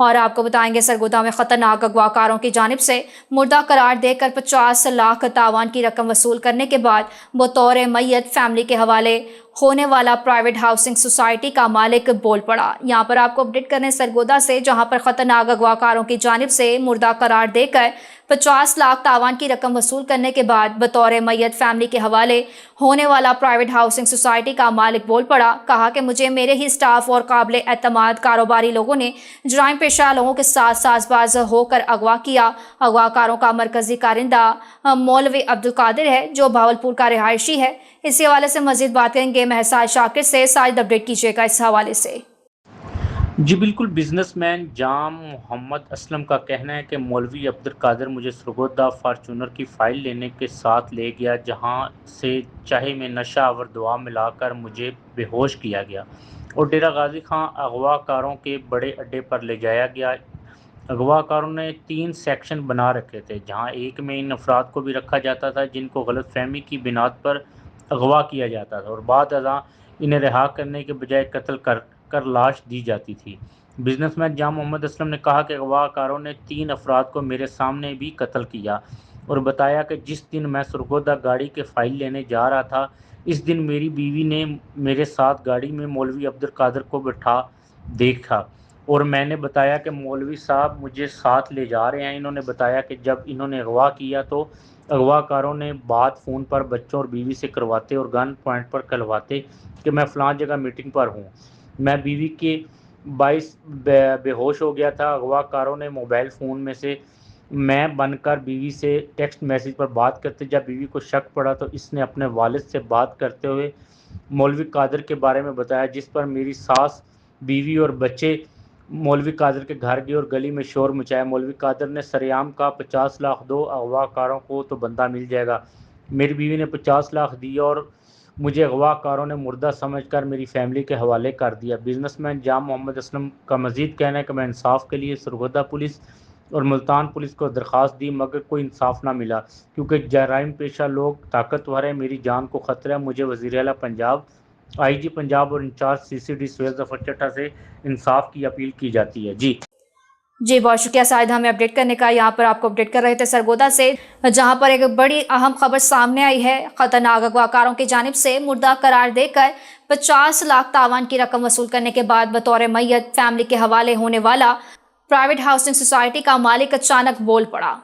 اور آپ کو بتائیں گے سرگودا میں خطرناک اغوا کاروں کی جانب سے مردہ قرار دے کر 50 لاکھ تاوان کی رقم وصول کرنے کے بعد بطور میت فیملی کے حوالے ہونے والا پرائیویٹ ہاؤسنگ سوسائٹی کا مالک بول پڑا۔ یہاں پر آپ کو اپڈیٹ کرنے سرگودا سے، جہاں پر خطرناک اغوا کاروں کی جانب سے مردہ قرار دے کر 50 لاکھ تاوان کی رقم وصول کرنے کے بعد بطور میت فیملی کے حوالے ہونے والا پرائیویٹ ہاؤسنگ سوسائٹی کا مالک بول پڑا۔ کہا کہ مجھے میرے ہی سٹاف اور قابل اعتماد کاروباری لوگوں نے جرائم پیشہ لوگوں کے ساتھ ساز باز ہو کر اغوا کیا۔ اغوا کاروں کا مرکزی کارندہ مولوی عبدالقادر ہے، جو بھاولپور کا رہائشی ہے۔ اسی حوالے سے مزید بات کریں گے مہسا شاکر سے۔ ساجد اپڈیٹ کیجیے گا اس حوالے سے۔ جی بالکل، بزنس مین جام محمد اسلم کا کہنا ہے کہ مولوی عبدالقادر مجھے سرگودا فارچونر کی فائل لینے کے ساتھ لے گیا، جہاں سے چائے میں نشہ آور دوا ملا کر مجھے بے ہوش کیا گیا اور ڈیرہ غازی خان اغوا کاروں کے بڑے اڈے پر لے جایا گیا۔ اغوا کاروں نے 3 سیکشن بنا رکھے تھے، جہاں ایک میں ان افراد کو بھی رکھا جاتا تھا جن کو غلط فہمی کی بنیاد پر اغوا کیا جاتا تھا، اور بعد ازاں انہیں رہا کرنے کے بجائے قتل کر لاش دی جاتی تھی۔ بزنس مین جام محمد اسلم نے کہا کہ اغوا کاروں نے 3 افراد کو میرے سامنے بھی قتل کیا اور بتایا کہ جس دن میں سرگودا گاڑی کے فائل لینے جا رہا تھا، اس دن میری بیوی نے میرے ساتھ گاڑی میں مولوی عبدالقادر کو بٹھا دیکھا اور میں نے بتایا کہ مولوی صاحب مجھے ساتھ لے جا رہے ہیں۔ انہوں نے بتایا کہ جب انہوں نے اغوا کیا تو اغوا کاروں نے بات فون پر بچوں اور بیوی سے کرواتے اور گن پوائنٹ پر کہلواتے کہ میں فلاں جگہ میٹنگ پر ہوں۔ میں بیوی کے باعث بے ہوش ہو گیا تھا۔ اغوا کاروں نے موبائل فون میں سے میں بن کر بیوی سے ٹیکسٹ میسیج پر بات کرتے، جب بیوی کو شک پڑا تو اس نے اپنے والد سے بات کرتے ہوئے مولوی قادر کے بارے میں بتایا، جس پر میری ساس، بیوی اور بچے مولوی قادر کے گھر گئے اور گلی میں شور مچایا۔ مولوی قادر نے سریعام کہا 50 لاکھ دو، اغوا کاروں کو تو بندہ مل جائے گا۔ میری بیوی نے 50 لاکھ دی اور مجھے اغوا کاروں نے مردہ سمجھ کر میری فیملی کے حوالے کر دیا۔ بزنس مین جام محمد اسلم کا مزید کہنا ہے کہ میں انصاف کے لیے سرگودا پولیس اور ملتان پولیس کو درخواست دی، مگر کوئی انصاف نہ ملا کیونکہ جرائم پیشہ لوگ طاقتور ہیں، میری جان کو خطرہ ہے۔ مجھے وزیر اعلیٰ پنجاب، آئی جی پنجاب اور انچارج CCD سہیل ظفر چٹھا سے انصاف کی اپیل کی جاتی ہے۔ جی بہت شکریہ ساجد ہمیں اپڈیٹ کرنے کا۔ یہاں پر آپ کو اپڈیٹ کر رہے تھے سرگودا سے، جہاں پر ایک بڑی اہم خبر سامنے آئی ہے۔ خطرناک اغوا کاروں کی جانب سے مردہ قرار دے کر 50 لاکھ تاوان کی رقم وصول کرنے کے بعد بطور میت فیملی کے حوالے ہونے والا پرائیویٹ ہاؤسنگ سوسائٹی کا مالک اچانک بول پڑا۔